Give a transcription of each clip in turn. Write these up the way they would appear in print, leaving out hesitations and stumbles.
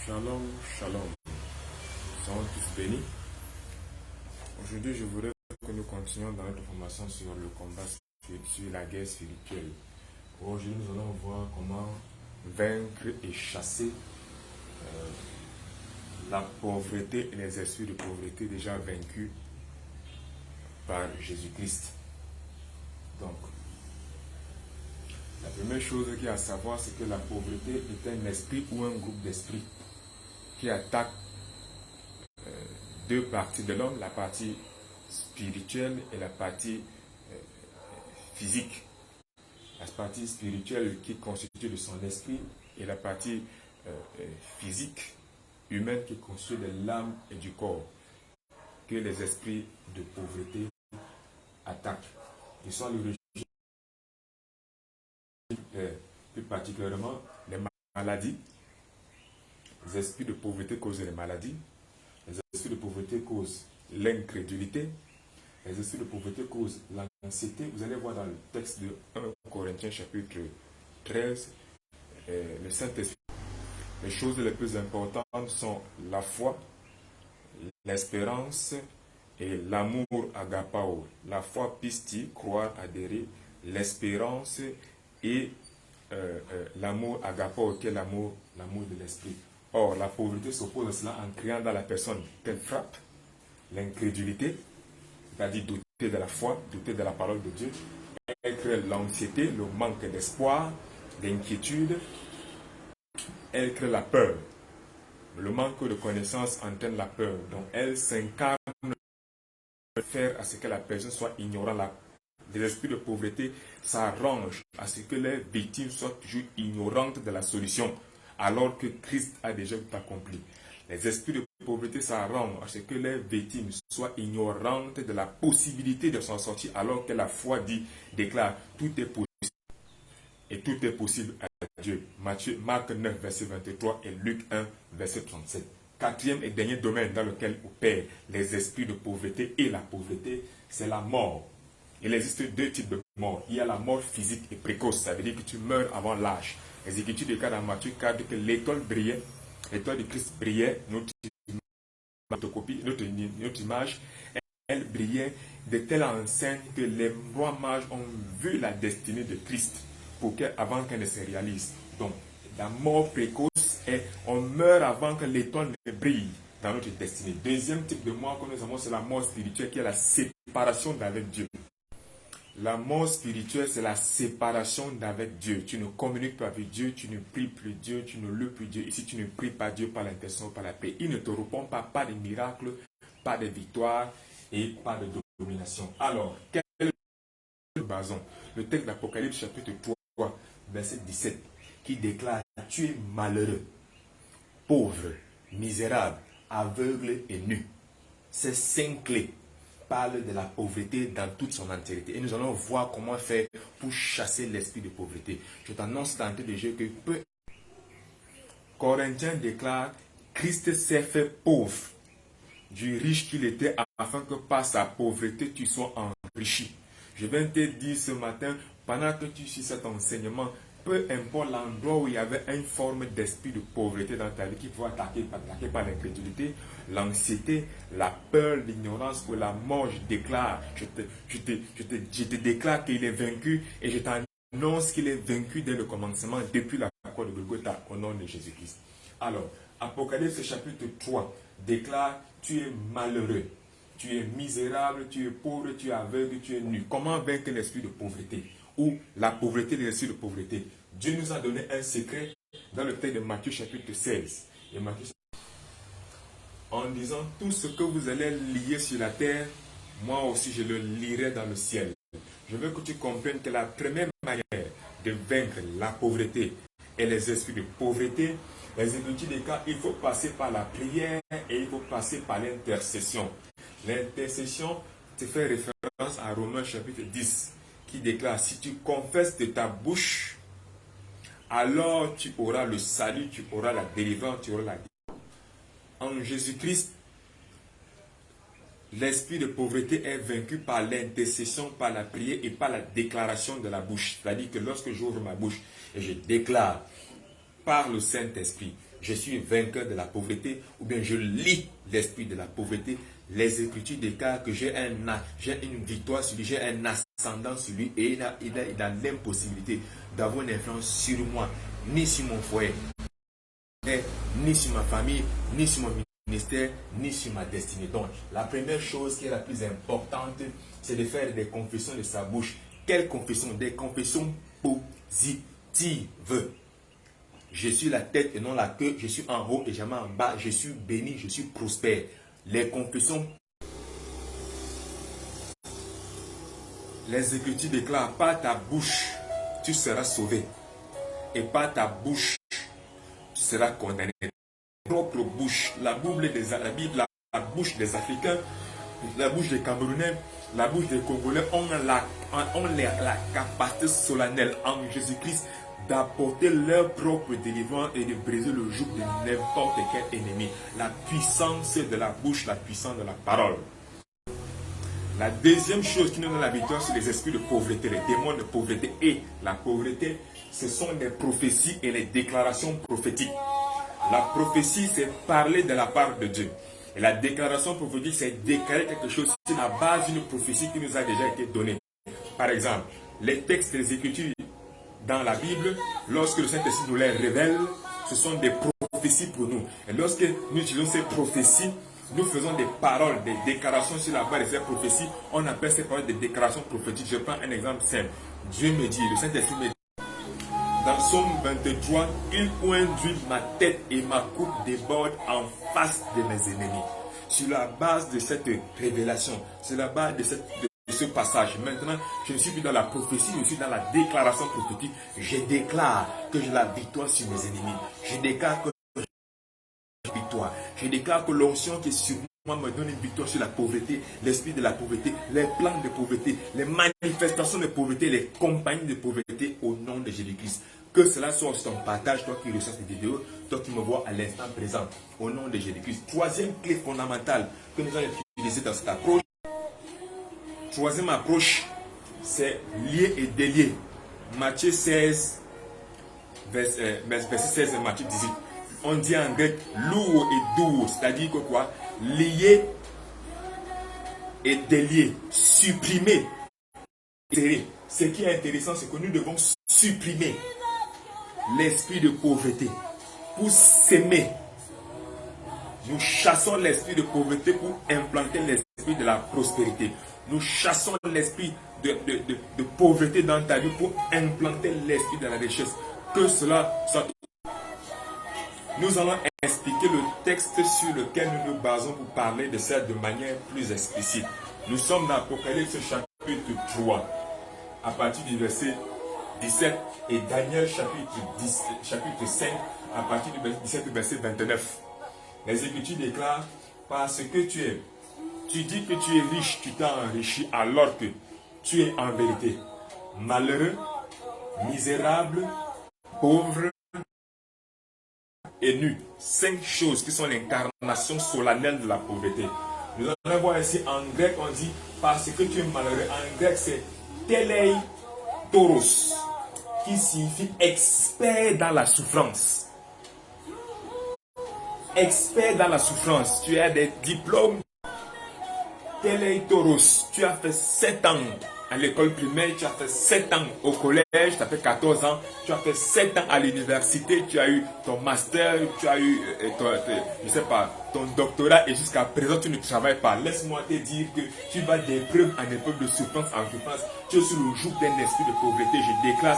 Shalom, shalom. Soyons tous bénis. Aujourd'hui, je voudrais que nous continuions dans notre formation sur le combat, sur la guerre spirituelle. Aujourd'hui, nous allons voir comment vaincre et chasser la pauvreté et les esprits de pauvreté déjà vaincus par Jésus-Christ. Donc, la première chose qu'il y a à savoir, c'est que la pauvreté est un esprit ou un groupe d'esprits qui attaque deux parties de l'homme, la partie spirituelle et la partie physique. La partie spirituelle qui est constituée de son esprit et la partie physique, humaine qui est constituée de l'âme et du corps, que les esprits de pauvreté attaquent. Ils sont l'origine, plus particulièrement, les maladies. Les esprits de pauvreté causent les maladies. Les esprits de pauvreté causent l'incrédulité. Les esprits de pauvreté causent l'anxiété. Vous allez voir dans le texte de 1 Corinthiens chapitre 13, le Saint-Esprit. Les choses les plus importantes sont la foi, l'espérance et l'amour agapao. La foi pisti, croire, adhérer, l'espérance et l'amour agapao, qui est l'amour de l'esprit. Or, la pauvreté s'oppose à cela en créant dans la personne qu'elle frappe, l'incrédulité, c'est-à-dire douter de la foi, douter de la parole de Dieu. Elle crée l'anxiété, le manque d'espoir, d'inquiétude. Elle crée la peur. Le manque de connaissance entraîne la peur. Donc, elle s'incarne faire à ce que la personne soit ignorante. Les esprits de pauvreté s'arrangent à ce que les victimes soient toujours ignorantes de la solution, alors que Christ a déjà tout accompli. Les esprits de pauvreté s'arrangent à ce que les victimes soient ignorantes de la possibilité de s'en sortir, alors que la foi déclare tout est possible. Et tout est possible à Dieu. Marc 9, verset 23 et Luc 1, verset 37. Quatrième et dernier domaine dans lequel opèrent les esprits de pauvreté et la pauvreté, c'est la mort. Il existe deux types de mort. Il y a la mort physique et précoce, ça veut dire que tu meurs avant l'âge. Les Écritures déclarent dans Matthieu 4 que l'étoile brillait, l'étoile de Christ brillait, notre image, elle brillait de telle enseigne que les rois mages ont vu la destinée de Christ avant qu'elle ne se réalise. Donc, la mort précoce est on meurt avant que l'étoile ne brille dans notre destinée. Deuxième type de mort que nous avons, c'est la mort spirituelle qui est la séparation d'avec Dieu. La mort spirituelle, c'est la séparation d'avec Dieu. Tu ne communiques pas avec Dieu, tu ne pries plus Dieu, tu ne loues plus Dieu. Et si tu ne pries pas Dieu par l'intention, par la paix, il ne te répond pas de miracles, pas de victoire et pas de domination. Alors, quel est le bason? Le texte d'Apocalypse chapitre 3, verset 17, qui déclare « Tu es malheureux, pauvre, misérable, aveugle et nu ». Ces 5 clés parlent de la pauvreté dans toute son entièreté. Et nous allons voir comment faire pour chasser l'esprit de pauvreté. Je t'annonce d'entrée de jeu que Corinthiens déclare « Christ s'est fait pauvre du riche qu'il était afin que par sa pauvreté tu sois enrichi ». Je viens te dire ce matin, pendant que tu suis cet enseignement, peu importe l'endroit où il y avait une forme d'esprit de pauvreté dans ta vie qui pouvait attaquer par l'incrédulité, l'anxiété, la peur, l'ignorance ou la mort, je te déclare qu'il est vaincu et je t'annonce qu'il est vaincu dès le commencement, depuis la croix de Golgotha, au nom de Jésus-Christ. Alors, Apocalypse chapitre 3 déclare, tu es malheureux. Tu es misérable, tu es pauvre, tu es aveugle, tu es nu. Comment vaincre l'esprit de pauvreté ou la pauvreté de l'esprit de pauvreté? Dieu nous a donné un secret dans le texte de Matthieu chapitre 16. Et Matthieu, en disant tout ce que vous allez lier sur la terre, moi aussi je le lierai dans le ciel. Je veux que tu comprennes que la première manière de vaincre la pauvreté et les esprits de pauvreté, les Écritures déclarent il faut passer par la prière et il faut passer par l'intercession. L'intercession te fait référence à Romains chapitre 10 qui déclare si tu confesses de ta bouche, alors tu auras le salut, tu auras la délivrance, tu auras la délivrance. En Jésus-Christ, l'esprit de pauvreté est vaincu par l'intercession, par la prière et par la déclaration de la bouche. C'est-à-dire que lorsque j'ouvre ma bouche et je déclare par le Saint-Esprit je suis vainqueur de la pauvreté, ou bien je lis l'esprit de la pauvreté, les Écritures déclarent que j'ai une victoire sur lui, j'ai un ascendant sur lui, et il a l'impossibilité d'avoir une influence sur moi, ni sur mon foyer, ni sur ma famille, ni sur mon ministère, ni sur ma destinée. Donc, la première chose qui est la plus importante, c'est de faire des confessions de sa bouche. Quelles confessions? Des confessions positives. Je suis la tête et non la queue, je suis en haut et jamais en bas, je suis béni, je suis prospère. Les confessions, les Écritures déclarent, par ta bouche, tu seras sauvé. Et par ta bouche, tu seras condamné. Propre bouche, la Bible, la bouche des Africains, la bouche des Camerounais, la bouche des Congolais ont la capacité solennelle en Jésus-Christ d'apporter leur propre délivrance et de briser le joug de n'importe quel ennemi. La puissance de la bouche, la puissance de la parole. La deuxième chose qui nous donne la victoire, c'est les esprits de pauvreté, les démons de pauvreté. Et la pauvreté, ce sont les prophéties et les déclarations prophétiques. La prophétie, c'est parler de la part de Dieu. Et la déclaration prophétique, c'est déclarer quelque chose sur la base d'une prophétie qui nous a déjà été donnée. Par exemple, les textes des Écritures dans la Bible, lorsque le Saint-Esprit nous les révèle, ce sont des prophéties pour nous. Et lorsque nous utilisons ces prophéties, nous faisons des paroles, des déclarations sur la base de ces prophéties. On appelle ces paroles des déclarations prophétiques. Je prends un exemple simple. Dieu me dit, le Saint-Esprit me dit, dans Psaume 23, il conduit ma tête et ma coupe déborde en face de mes ennemis. Sur la base de cette révélation, sur la base de ce passage, maintenant, je ne suis plus dans la prophétie, je suis dans la déclaration prophétique. Je déclare que j'ai la victoire sur mes ennemis. Je déclare que j'ai la victoire. Je déclare que l'onction qui est sur moi me donne une victoire sur la pauvreté, l'esprit de la pauvreté, les plans de pauvreté, les manifestations de pauvreté, les compagnies de pauvreté au nom de Jésus-Christ. Que cela soit sur ton partage, toi qui reçois cette vidéo, toi qui me vois à l'instant présent, au nom de Jésus-Christ. Troisième clé fondamentale que nous allons utiliser dans cette approche. Troisième approche, c'est lier et délier. Matthieu 16, verset 16 et Matthieu 18. On dit en grec louo et douo, c'est-à-dire que quoi? Lier et délier, supprimer. Ce qui est intéressant, c'est que nous devons supprimer l'esprit de pauvreté pour s'aimer. Nous chassons l'esprit de pauvreté pour implanter l'esprit de la prospérité. Nous chassons l'esprit de pauvreté dans ta vie pour implanter l'esprit de la richesse. Que cela soit. Nous allons expliquer le texte sur lequel nous nous basons pour parler de ça de manière plus explicite. Nous sommes dans Apocalypse chapitre 3, à partir du verset 17, et Daniel chapitre 5, à partir du verset 17 au verset 29. Les Écritures déclarent, parce que tu dis que tu es riche, tu t'as enrichi, alors que tu es en vérité malheureux, misérable, pauvre et nu. 5 choses qui sont l'incarnation solennelle de la pauvreté. Nous allons voir ici en grec, on dit parce que tu es malheureux. En grec, c'est telei toros, qui signifie expert dans la souffrance. Expert dans la souffrance. Tu as des diplômes. Telei toros, tu as fait 7 ans à l'école primaire, tu as fait 7 ans au collège, tu as fait 14 ans, tu as fait 7 ans à l'université, tu as eu ton master, tu as eu ton doctorat et jusqu'à présent tu ne travailles pas. Laisse-moi te dire que tu vas d'épreuve en épreuve, de souffrance en souffrance. Tu es sur le joug d'un esprit de pauvreté. Je déclare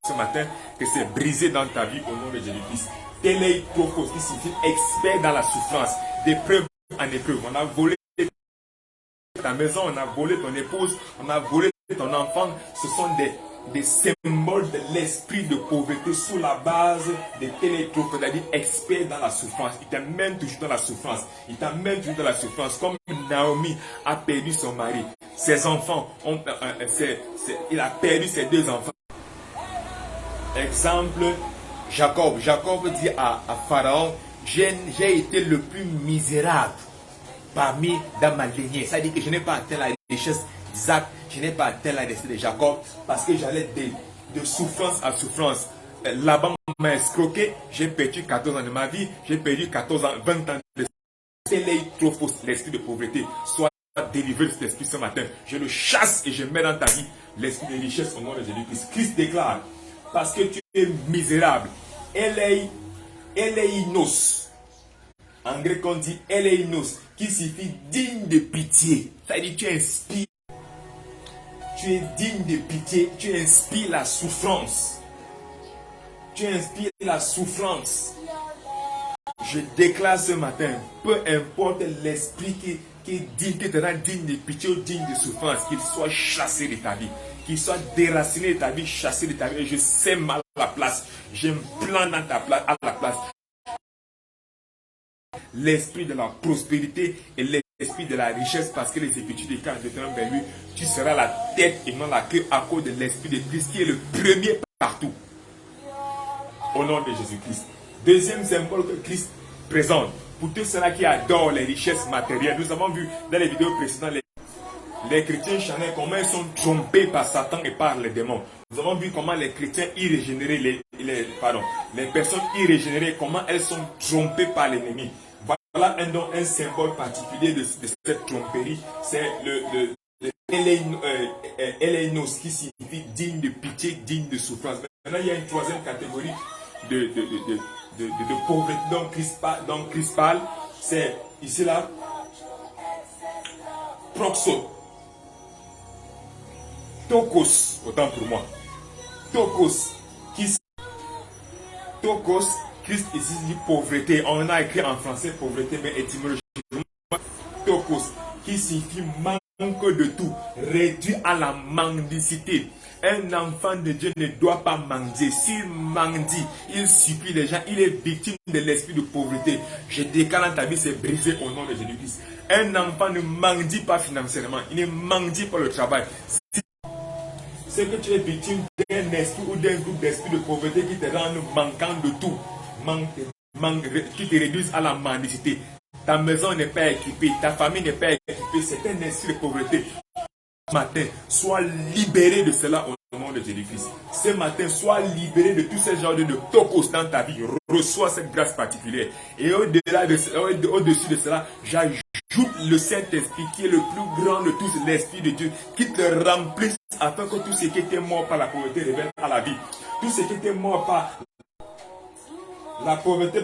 ce matin que c'est brisé dans ta vie au nom de Jésus-Christ. Telei toros, qui signifie expert dans la souffrance, d'épreuve en épreuve. On a volé ta maison, on a volé ton épouse, on a volé ton enfant. Ce sont des symboles de l'esprit de pauvreté sous la base de télétrophes, c'est-à-dire expert dans la souffrance. Il t'amène toujours dans la souffrance. Il t'amène toujours dans la souffrance. Comme Naomi a perdu son mari, ses enfants, il a perdu ses 2 enfants. Exemple, Jacob. Jacob dit à Pharaon, j'ai été le plus misérable dans ma lignée. Ça dit que je n'ai pas atteint la richesse d'Isaac, je n'ai pas atteint la richesse de Jacob, parce que j'allais de souffrance à souffrance. Laban m'a escroqué, j'ai perdu 14 ans de ma vie, j'ai perdu 14 ans, 20 ans de trop fausse, l'esprit de pauvreté. Sois délivré de cet esprit ce matin. Je le chasse et je mets dans ta vie l'esprit de richesse au nom de Jésus-Christ. Christ déclare, parce que tu es misérable, eleinos. En grec, on dit eleinos, qui signifie digne de pitié. Ça dit, tu inspires. Tu es digne de pitié, tu inspires la souffrance. Tu inspires la souffrance. Je déclare ce matin, peu importe l'esprit qui est digne, qui te rend digne de pitié ou digne de souffrance, qu'il soit chassé de ta vie, qu'il soit déraciné de ta vie, chassé de ta vie. Et je sème à la place, je me plante dans ta place, à la place. L'esprit de la prospérité et l'esprit de la richesse, parce que les Écritures déclarent de vers lui, tu seras la tête et non la queue à cause de l'esprit de Christ qui est le premier partout. Au nom de Jésus-Christ. Deuxième symbole que Christ présente pour tous ceux-là qui adorent les richesses matérielles. Nous avons vu dans les vidéos précédentes les chrétiens charnels comment ils sont trompés par Satan et par les démons. Nous avons vu comment les chrétiens irrégénérés, les personnes irrégénérées, comment elles sont trompées par l'ennemi. Voilà un symbole particulier de cette tromperie. C'est le eleinos qui signifie digne de pitié, digne de souffrance. Maintenant, il y a une troisième catégorie de pauvreté dont Christ parle. C'est ici là proxo, tokos, autant pour moi, tokos, Christ ici dit pauvreté. On a écrit en français pauvreté, mais étymologiquement tokos, qui signifie manque de tout, réduit à la mendicité. Un enfant de Dieu ne doit pas mendier. S'il mendie, il supplie les gens, il est victime de l'esprit de pauvreté. Je déclare dans ta vie, c'est brisé au nom de Jésus-Christ. Un enfant ne mendie pas financièrement, il ne mendie pas le travail. C'est que tu es victime d'un esprit ou d'un groupe d'esprit de pauvreté qui te rend manquant de tout, qui te réduisent à la mendicité. Ta maison n'est pas équipée, ta famille n'est pas équipée, c'est un esprit de pauvreté. Ce matin, sois libéré de cela au nom de Jésus-Christ. Ce matin, sois libéré de tous ces genres de tokos dans ta vie. Reçois cette grâce particulière. Et au-dessus de cela, j'ajoute le Saint-Esprit qui est le plus grand de tous, l'Esprit de Dieu, qui te remplisse afin que tout ce qui était mort par la pauvreté revienne à la vie. Tout ce qui était mort par la pauvreté,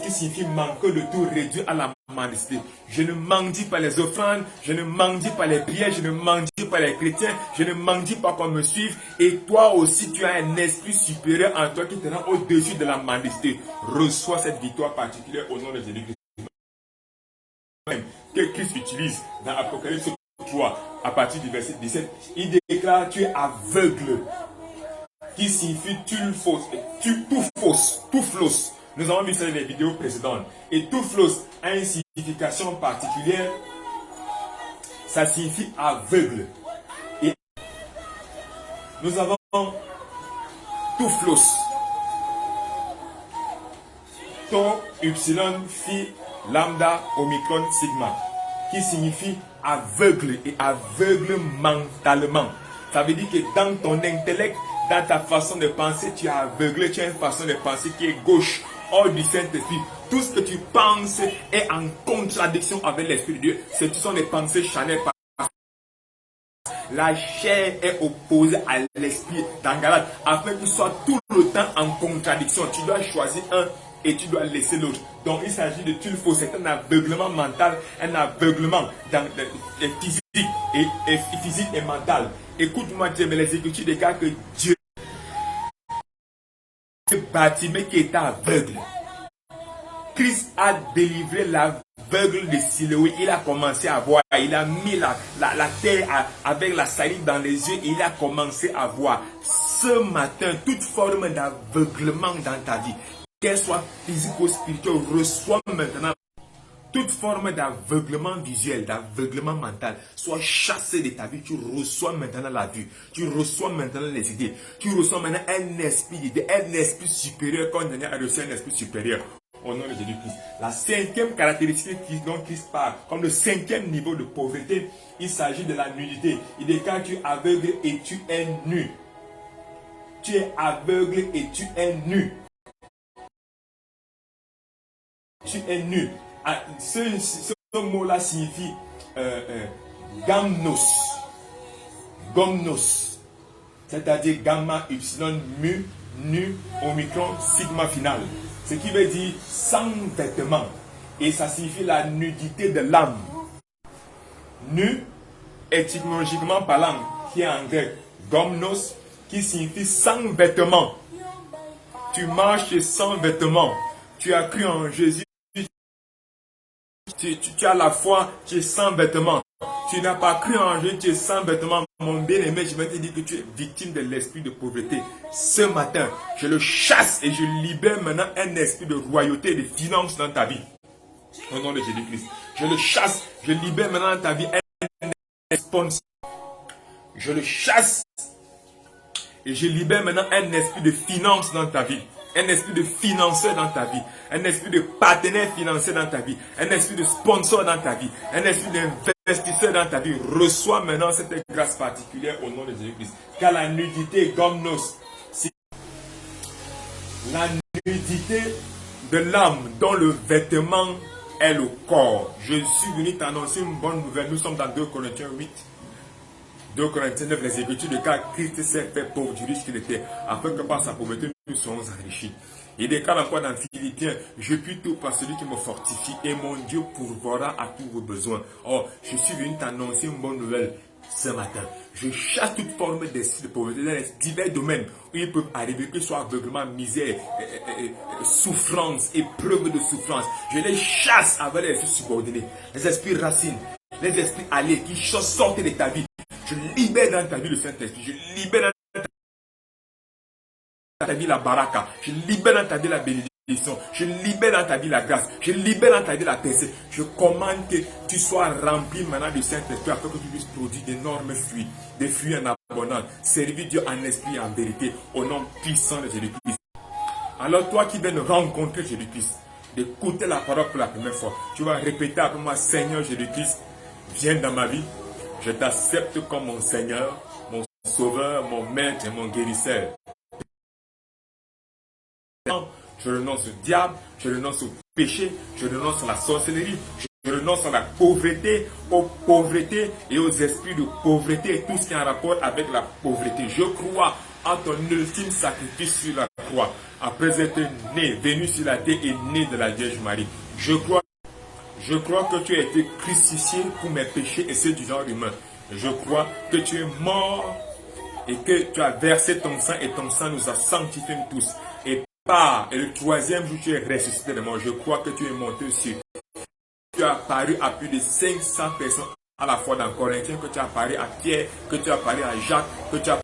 qui signifie manquer de tout, réduit à la mendicité. Je ne mendie pas les offrandes, je ne mendie pas les prières, je ne mendie pas les chrétiens, je ne mendie pas qu'on me suive. Et toi aussi, tu as un esprit supérieur en toi qui te rend au-dessus de la mendicité. Reçois cette victoire particulière au nom de Jésus-Christ. Que Christ utilise dans Apocalypse 3, à partir du verset 17, il déclare: tu es aveugle, qui signifie tout fausse. Nous avons vu ça dans les vidéos précédentes. Et tout fausse a une signification particulière. Ça signifie aveugle. Et nous avons tout fausse. Tau, Upsilon, Phi, Lambda, Omicron, Sigma. Qui signifie aveugle et aveugle mentalement. Ça veut dire que dans ton intellect, dans ta façon de penser, tu es aveuglé, tu as une façon de penser qui est gauche, hors du Saint-Esprit. Tout ce que tu penses est en contradiction avec l'Esprit de Dieu. Ce sont des pensées charnelles. La chair est opposée à l'Esprit dans Galates, afin qu'il soit tout le temps en contradiction. Tu dois choisir un et tu dois laisser l'autre. Donc il s'agit de tulfo, c'est un aveuglement mental, un aveuglement physique et mental. Écoute-moi Dieu, mais les Écritures déclarent que Dieu est Bartimée qui était aveugle. Christ a délivré l'aveugle de Siloé. Il a commencé à voir. Il a mis la terre avec la salive dans les yeux. Il a commencé à voir. Ce matin, toute forme d'aveuglement dans ta vie, qu'elle soit physique ou spirituelle, reçoit maintenant. Toute forme d'aveuglement visuel, d'aveuglement mental, soit chassée de ta vie. Tu reçois maintenant la vue. Tu reçois maintenant les idées. Tu reçois maintenant un esprit d'idée, un esprit supérieur, quand on a reçu un esprit supérieur. Au nom de Jésus-Christ. La cinquième caractéristique dont Christ parle, comme le cinquième niveau de pauvreté, il s'agit de la nudité. Il dit quand tu es aveugle et tu es nu. Tu es aveugle et tu es nu. tu es nu. Ce mot-là signifie gamnos. Gomnos. C'est-à-dire gamma, ypsilon, mu, nu, omicron, sigma final. Ce qui veut dire sans vêtements. Et ça signifie la nudité de l'âme. Nu, étymologiquement parlant, qui est en grec, gomnos, qui signifie sans vêtements. Tu marches sans vêtements. Tu as cru en Jésus. Tu as la foi, tu es sans vêtements. Tu n'as pas cru en Jésus, tu es sans vêtements. Mon bien-aimé, je vais te dire que tu es victime de l'esprit de pauvreté. Ce matin, je le chasse et je libère maintenant un esprit de royauté et de finance dans ta vie. Au nom de Jésus-Christ. Je le chasse, je libère maintenant dans ta vie un sponsor. Je le chasse et je libère maintenant un esprit de finance dans ta vie. Un esprit de financeur dans ta vie. Un esprit de partenaire financier dans ta vie. Un esprit de sponsor dans ta vie. Un esprit d'investisseur dans ta vie. Reçois maintenant cette grâce particulière au nom de Jésus-Christ. Car la nudité, gomnos, c'est la nudité de l'âme dont le vêtement est le corps. Je suis venu t'annoncer une bonne nouvelle. Nous sommes dans 2 Corinthiens 8. 2 Corinthiens 9, les Écritures de car Christ s'est fait pauvre du riche qu'il était, afin que par sa pauvreté nous soyons enrichis. Il déclare encore dans Philippiens, je puis tout par celui qui me fortifie, et mon Dieu pourvoira à tous vos besoins. Or, je suis venu t'annoncer une bonne nouvelle ce matin. Je chasse toute forme d'esprit de pauvreté dans les divers domaines où ils peuvent arriver, que ce soit aveuglement, misère, souffrance, épreuve de souffrance. Je les chasse avec les esprits subordonnés, les esprits racines, les esprits alliés qui sortent de ta vie. Je libère dans ta vie le Saint-Esprit. Je libère dans ta vie la baraka. Je libère dans ta vie la bénédiction. Je libère dans ta vie la grâce. Je libère dans ta vie la paix. Je commande que tu sois rempli maintenant du Saint-Esprit afin que tu puisses produire d'énormes fruits. Des fruits en abondance. Servir Dieu en esprit et en vérité. Au nom puissant de Jésus-Christ. Alors toi qui viens de rencontrer Jésus-Christ, d'écouter la parole pour la première fois, tu vas répéter après moi, Seigneur Jésus-Christ, viens dans ma vie. Je t'accepte comme mon Seigneur, mon Sauveur, mon Maître et mon Guérisseur. Je renonce au diable, je renonce au péché, je renonce à la sorcellerie, je renonce à la pauvreté, aux pauvretés et aux esprits de pauvreté et tout ce qui est en rapport avec la pauvreté. Je crois en ton ultime sacrifice sur la croix, après être né, venu sur la terre et né de la Vierge Marie. Je crois que tu as été crucifié pour mes péchés et ceux du genre humain. Je crois que tu es mort et que tu as versé ton sang et ton sang nous a sanctifiés tous. Et le 3e jour, tu es ressuscité de mort. Je crois que tu es monté sur. Tu as apparu à plus de 500 personnes à la fois dans Corinthiens, que tu as apparu à Pierre, que tu as apparu à Jacques, que tu as